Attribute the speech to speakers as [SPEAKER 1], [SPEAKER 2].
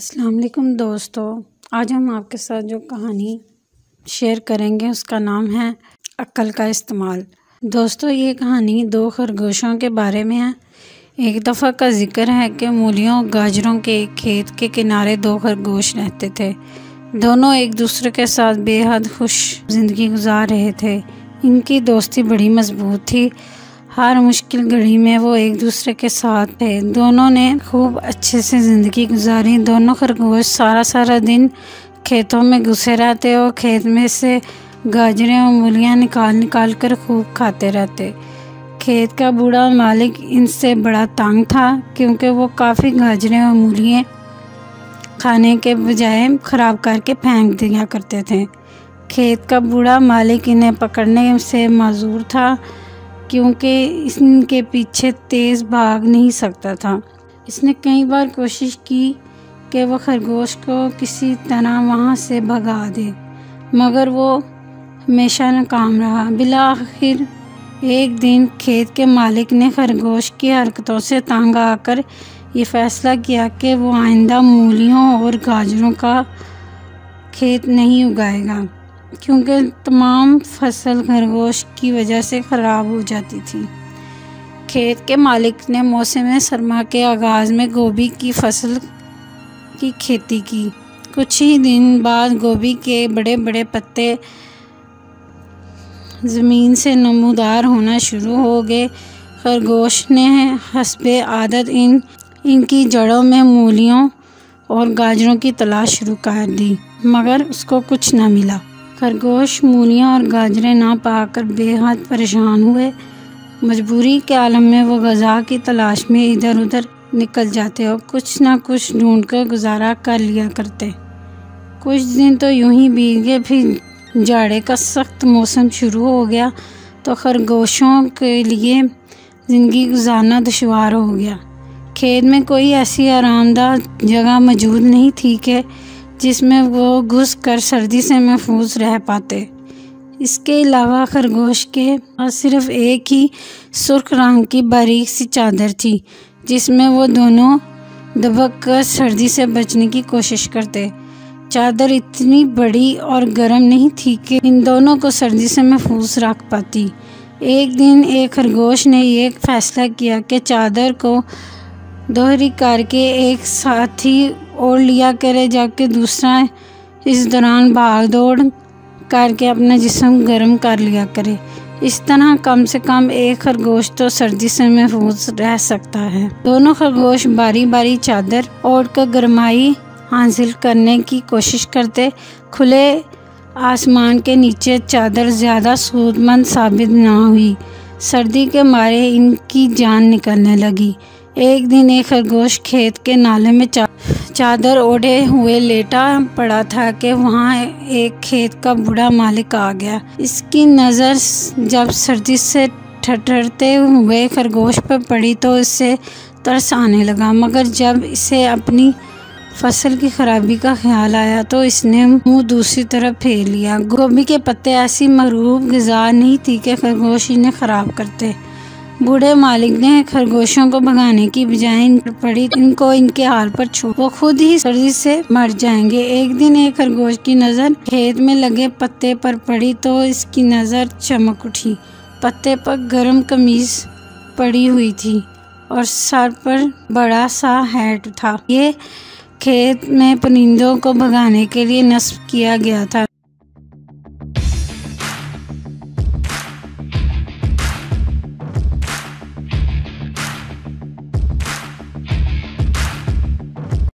[SPEAKER 1] السلام علیکم دوستو، آج ہم آپ کے ساتھ جو کہانی شیئر کریں گے اس کا نام ہے عقل کا استعمال۔ دوستو، یہ کہانی دو خرگوشوں کے بارے میں ہے۔ ایک دفعہ کا ذکر ہے کہ مولیوں گاجروں کے ایک کھیت کے کنارے دو خرگوش رہتے تھے۔ دونوں ایک دوسرے کے ساتھ بے حد خوش زندگی گزار رہے تھے۔ ان کی دوستی بڑی مضبوط تھی، ہر مشکل گھڑی میں وہ ایک دوسرے کے ساتھ تھے۔ دونوں نے خوب اچھے سے زندگی گزاری۔ دونوں خرگوش سارا دن کھیتوں میں گھسے رہتے اور کھیت میں سے گاجریں اور مولیاں نکال کر خوب کھاتے رہتے۔ کھیت کا بوڑھا مالک ان سے بڑا تنگ تھا، کیونکہ وہ کافی گاجریں اور مولیاں کھانے کے بجائے خراب کر کے پھینک دیا کرتے تھے۔ کھیت کا بوڑھا مالک انہیں پکڑنے سے معذور تھا، کیونکہ ان کے پیچھے تیز بھاگ نہیں سکتا تھا۔ اس نے کئی بار کوشش کی کہ وہ خرگوش کو کسی طرح وہاں سے بھگا دے، مگر وہ ہمیشہ ناکام رہا۔ بالآخر ایک دن کھیت کے مالک نے خرگوش کی حرکتوں سے تنگ آ کر یہ فیصلہ کیا کہ وہ آئندہ مولیوں اور گاجروں کا کھیت نہیں اگائے گا، کیونکہ تمام فصل خرگوش کی وجہ سے خراب ہو جاتی تھی۔ کھیت کے مالک نے موسم سرما کے آغاز میں گوبھی کی فصل کی کھیتی کی۔ کچھ ہی دن بعد گوبھی کے بڑے بڑے پتے زمین سے نمودار ہونا شروع ہو گئے۔ خرگوش نے حسب عادت ان کی جڑوں میں مولیوں اور گاجروں کی تلاش شروع کر دی، مگر اس کو کچھ نہ ملا۔ خرگوش مولیاں اور گاجریں نہ پا کر بے حد پریشان ہوئے۔ مجبوری کے عالم میں وہ غذا کی تلاش میں ادھر ادھر نکل جاتے اور کچھ نہ کچھ ڈھونڈ کر گزارا کر لیا کرتے۔ کچھ دن تو یوں ہی بیت گئے، پھر جاڑے کا سخت موسم شروع ہو گیا تو خرگوشوں کے لیے زندگی گزارنا دشوار ہو گیا۔ کھیت میں کوئی ایسی آرام دہ جگہ موجود نہیں تھی کہ جس میں وہ گھس کر سردی سے محفوظ رہ پاتے۔ اس کے علاوہ خرگوش کے پاس صرف ایک ہی سرخ رنگ کی باریک سی چادر تھی، جس میں وہ دونوں دبک کر سردی سے بچنے کی کوشش کرتے۔ چادر اتنی بڑی اور گرم نہیں تھی کہ ان دونوں کو سردی سے محفوظ رکھ پاتی۔ ایک دن ایک خرگوش نے یہ فیصلہ کیا کہ چادر کو دوہری کر کے ایک ساتھی اوڑھ لیا کرے، جبکہ دوسرا اس دوران بھاگ دوڑ کر کے اپنا جسم گرم کر لیا کرے۔ اس طرح کم سے کم ایک خرگوش تو سردی سے محفوظ رہ سکتا ہے۔ دونوں خرگوش باری باری چادر اوڑھ کر گرمائی حاصل کرنے کی کوشش کرتے۔ کھلے آسمان کے نیچے چادر زیادہ سود مند ثابت نہ ہوئی۔ سردی کے مارے ان کی جان نکلنے لگی۔ ایک دن ایک خرگوش کھیت کے نالے میں چادر اوڑھے ہوئے لیٹا پڑا تھا کہ وہاں ایک کھیت کا بوڑھا مالک آ گیا۔ اس کی نظر جب سردی سے ٹھٹرتے ہوئے خرگوش پر پڑی تو اس سے ترس آنے لگا، مگر جب اسے اپنی فصل کی خرابی کا خیال آیا تو اس نے منہ دوسری طرف پھیر لیا۔ گوبھی کے پتے ایسی محبوب غذا نہیں تھی کہ خرگوش انہیں خراب کرتے۔ بوڑھے مالک نے خرگوشوں کو بھگانے کی بجائے ان کو ان کے حال پر چھوڑ، وہ خود ہی سردی سے مر جائیں گے۔ ایک دن ایک خرگوش کی نظر کھیت میں لگے پتے پر پڑی تو اس کی نظر چمک اٹھی۔ پتے پر گرم قمیض پڑی ہوئی تھی اور سر پر بڑا سا ہیٹ تھا۔ یہ کھیت میں پرندوں کو بھگانے کے لیے نصب کیا گیا تھا۔